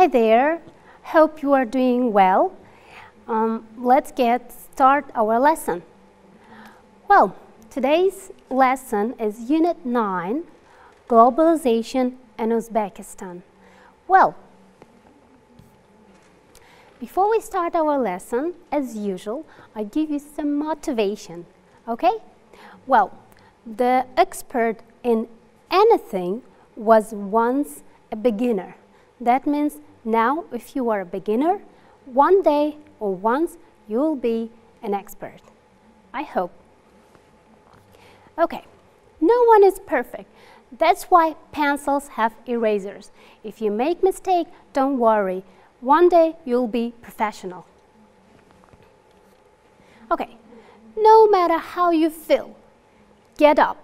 there, hope you are doing well. Let's get started our lesson. Well, today's lesson is Unit 9, Globalization in Uzbekistan. Well, before we start our lesson, as usual, I give you some motivation, okay? Well, the expert in anything was once a beginner. That means now if you are a beginner, one day or once you will be an expert. I hope. Okay, no one is perfect. That's why pencils have erasers. If you make mistake, don't worry. One day you'll be professional. Okay, no matter how you feel, get up,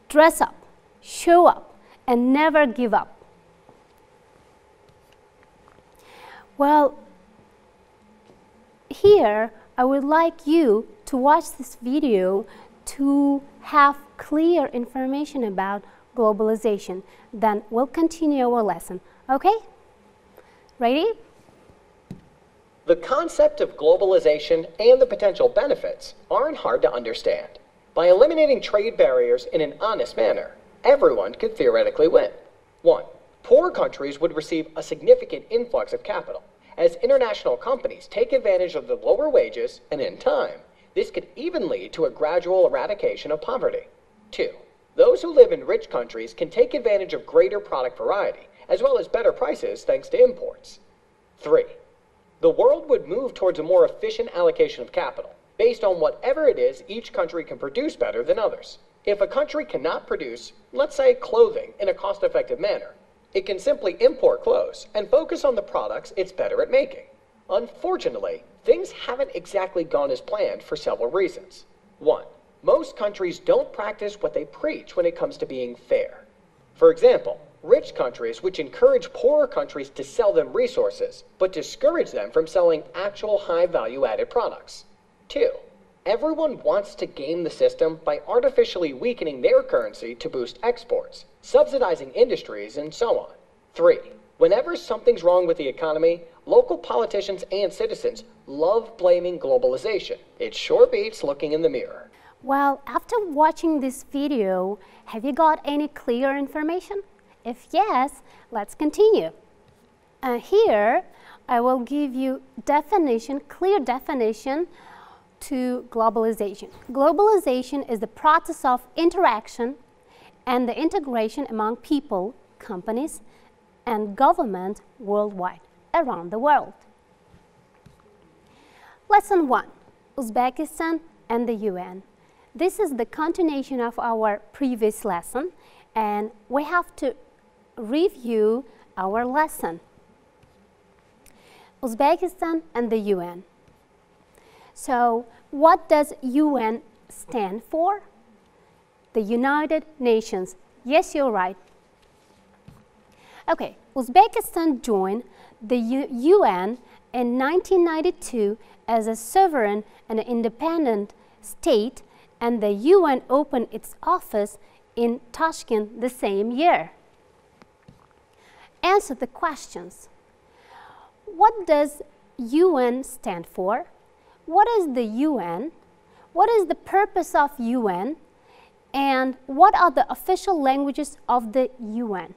dress up, show up, and never give up. Well, here I would like you to watch this video to have clear information about globalization. Then we'll continue our lesson. Okay? Ready? The concept of globalization and the potential benefits aren't hard to understand. By eliminating trade barriers in an honest manner, everyone could theoretically win. 1. Poor countries would receive a significant influx of capital, as international companies take advantage of the lower wages, and in time, this could even lead to a gradual eradication of poverty. 2. Those who live in rich countries can take advantage of greater product variety, as well as better prices thanks to imports. 3. The world would move towards a more efficient allocation of capital, based on whatever it is each country can produce better than others. If a country cannot produce, let's say, clothing in a cost-effective manner, it can simply import clothes and focus on the products it's better at making. Unfortunately, things haven't exactly gone as planned for several reasons. 1. Most countries don't practice what they preach when it comes to being fair. For example, rich countries which encourage poorer countries to sell them resources, but discourage them from selling actual high value-added products. 2. Everyone wants to game the system by artificially weakening their currency to boost exports, subsidizing industries, and so on. 3. Whenever something's wrong with the economy, local politicians and citizens love blaming globalization. It sure beats looking in the mirror. Well, after watching this video, have you got any clear information? If yes, let's continue. Here, I will give you clear definition to globalization. Globalization is the process of interaction and the integration among people, companies, and governments worldwide, around the world. Lesson 1, Uzbekistan and the UN. This is the continuation of our previous lesson, and we have to review our lesson. Uzbekistan and the UN. So, what does UN stand for? The United Nations. Yes, you're right. Okay, Uzbekistan joined the UN in 1992 as a sovereign and independent state, and the UN opened its office in Tashkent the same year. Answer the questions. What does UN stand for? What is the UN? What is the purpose of UN? And what are the official languages of the UN?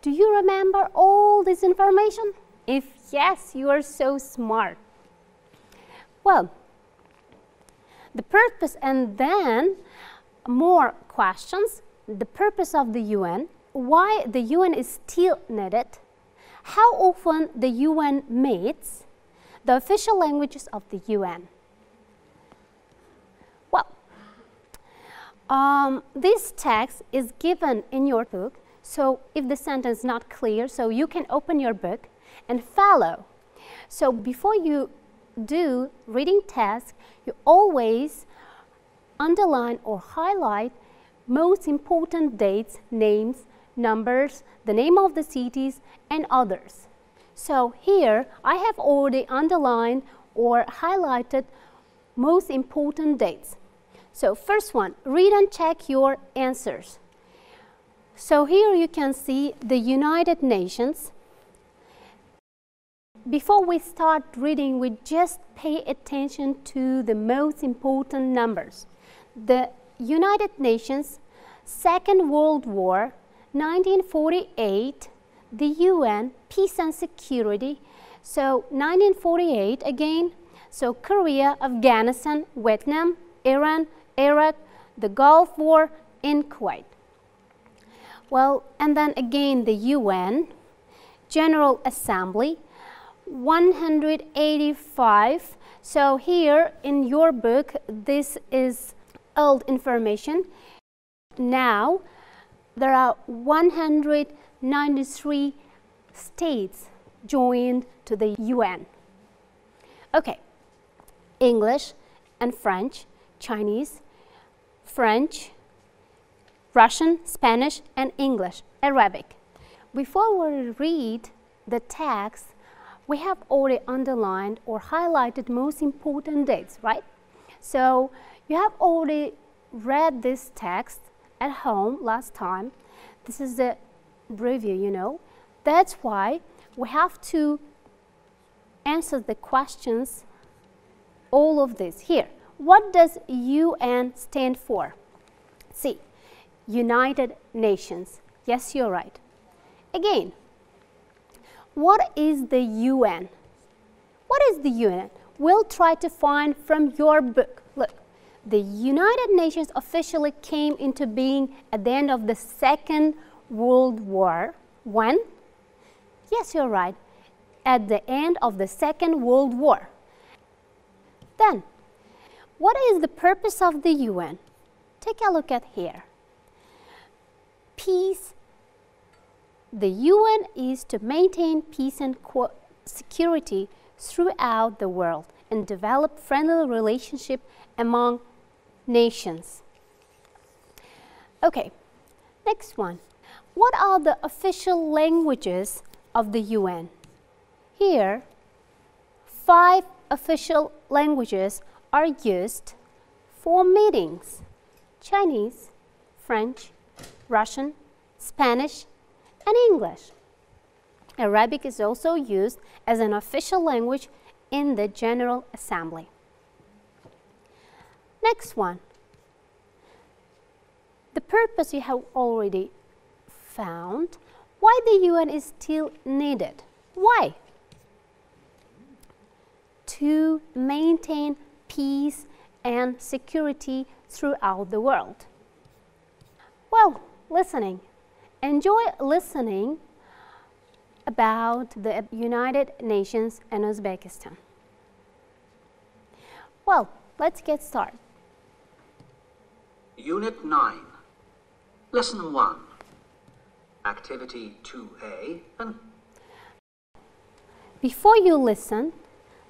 Do you remember all this information? If yes, you are so smart. Well, the purpose, and then more questions. The purpose of the UN, why the UN is still needed, how often the UN meets, the official languages of the UN. Well, this text is given in your book, so if the sentence is not clear, so you can open your book and follow. So before you do reading task, you always underline or highlight most important dates, names, numbers, the name of the cities, and others. So here I have already underlined or highlighted most important dates. So first one, read and check your answers. So here you can see the United Nations, before we start reading, we just pay attention to the most important numbers. The United Nations, Second World War, 1948, the UN, Peace and Security. So 1948 again, so Korea, Afghanistan, Vietnam, Iran, Iraq, the Gulf War in Kuwait. Well, and then again the UN, General Assembly, 185. So here in your book, this is old information. Now, there are 193 states joined to the UN. Okay, English and French, Chinese, French, Russian, Spanish, and English, Arabic. Before we read the text, we have already underlined or highlighted most important dates, right? So you have already read this text at home last time. This is the review, you know. That's why we have to answer the questions, all of this here. What does UN stand for? See, United Nations. Yes, you're right. Again, what is the UN? What is the UN? We'll try to find from your book. Look, the United Nations officially came into being at the end of the Second World War. When? Yes, you're right. At the end of the Second World War. Then, what is the purpose of the UN? Take a look at here. Peace. The UN is to maintain peace and security throughout the world and develop friendly relationship among nations. Okay, next one. What are the official languages of the UN? Here, 5 official languages are used for meetings: Chinese, French, Russian, Spanish, and English. Arabic is also used as an official language in the General Assembly. Next one. The purpose you have already found. Why the UN is still needed? Why? To maintain peace and security throughout the world. Well, listening. Enjoy listening about the United Nations and Uzbekistan. Well, let's get started. Unit 9, Lesson 1, Activity 2A and... Before you listen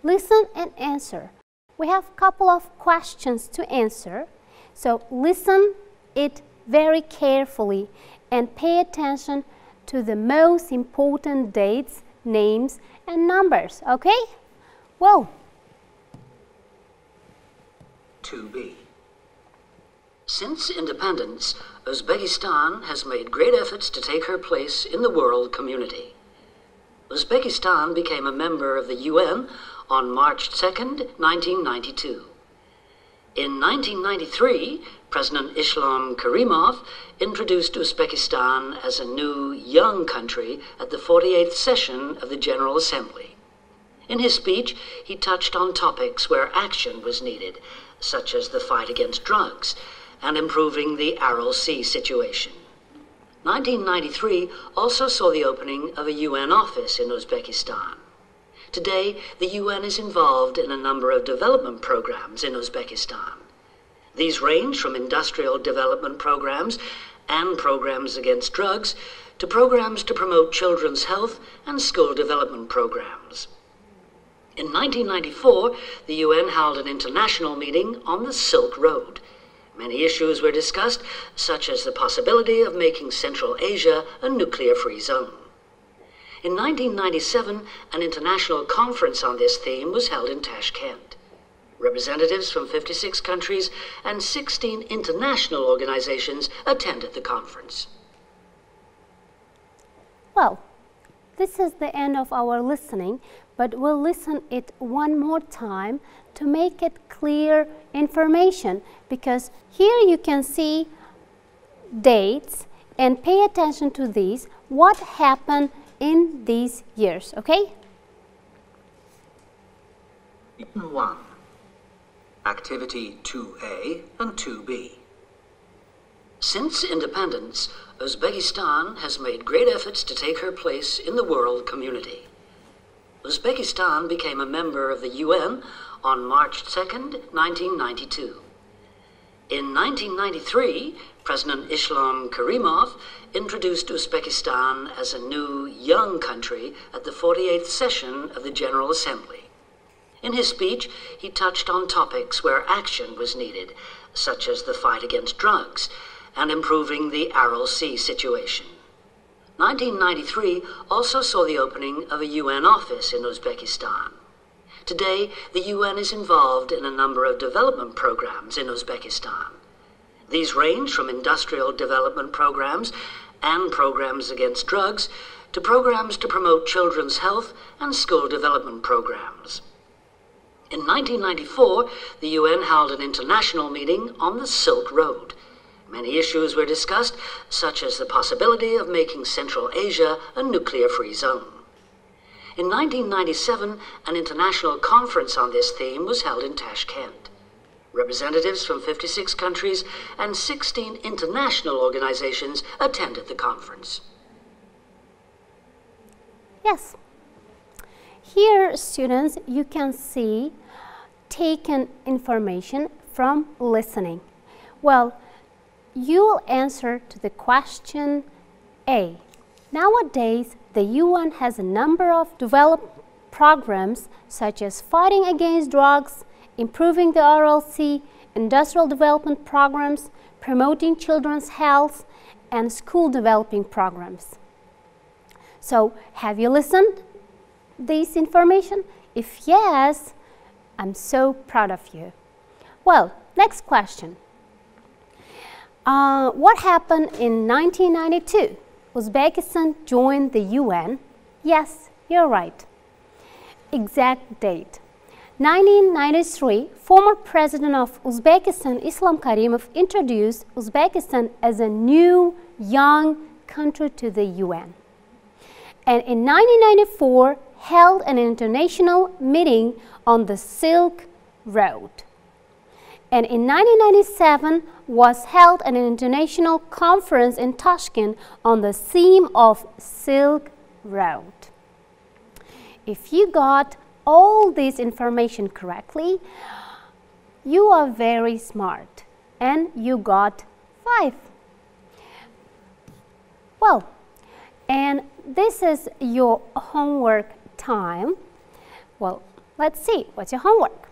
and answer. We have a couple of questions to answer, so listen it very carefully and pay attention to the most important dates, names, and numbers, okay? Well. 2B. Since independence, Uzbekistan has made great efforts to take her place in the world community. Uzbekistan became a member of the UN on March 2nd, 1992. In 1993, President Islam Karimov introduced Uzbekistan as a new, young country at the 48th session of the General Assembly. In his speech, he touched on topics where action was needed, such as the fight against drugs and improving the Aral Sea situation. 1993 also saw the opening of a UN office in Uzbekistan. Today, the UN is involved in a number of development programs in Uzbekistan. These range from industrial development programs and programs against drugs to programs to promote children's health and school development programs. In 1994, the UN held an international meeting on the Silk Road. Many issues were discussed, such as the possibility of making Central Asia a nuclear-free zone. In 1997, an international conference on this theme was held in Tashkent. Representatives from 56 countries and 16 international organizations attended the conference. Well, this is the end of our listening. but we'll listen it one more time to make it clear information, because here you can see dates and pay attention to these, what happened in these years, okay? 1. Activity 2A and 2B. Since independence, Uzbekistan has made great efforts to take her place in the world community. Uzbekistan became a member of the UN on March 2nd, 1992. In 1993, President Islam Karimov introduced Uzbekistan as a new, young country at the 48th session of the General Assembly. In his speech, he touched on topics where action was needed, such as the fight against drugs and improving the Aral Sea situation. 1993 also saw the opening of a UN office in Uzbekistan. Today, the UN is involved in a number of development programs in Uzbekistan. These range from industrial development programs and programs against drugs to programs to promote children's health and school development programs. In 1994, the UN held an international meeting on the Silk Road. Many issues were discussed, such as the possibility of making Central Asia a nuclear-free zone. In 1997, an international conference on this theme was held in Tashkent. Representatives from 56 countries and 16 international organizations attended the conference. Yes. Here, students, you can see taken information from listening. Well, you will answer to the question A. Nowadays, the UN has a number of development programs such as fighting against drugs, improving the Aral Sea, industrial development programs, promoting children's health, and school developing programs. So, have you listened this information? If yes, I'm so proud of you. Well, next question. What happened in 1992? Uzbekistan joined the UN. Yes, you're right. Exact date. 1993, former president of Uzbekistan, Islam Karimov, introduced Uzbekistan as a new, young country to the UN. And in 1994, held an international meeting on the Silk Road. And in 1997 was held an international conference in Tashkent on the theme of Silk Road. If you got all this information correctly, you are very smart and you got 5. Well, and this is your homework time. Well, let's see, what's your homework?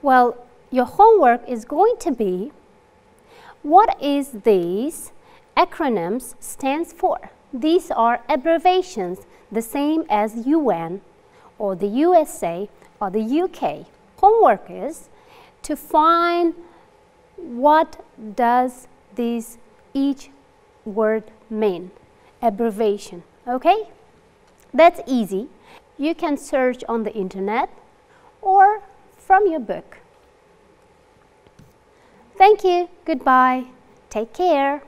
Well, your homework is going to be, what is these acronyms stands for? These are abbreviations, the same as UN or the USA or the UK. Homework is to find what does this each word mean, abbreviation, okay? That's easy. You can search on the internet or from your book. Thank you. Goodbye. Take care.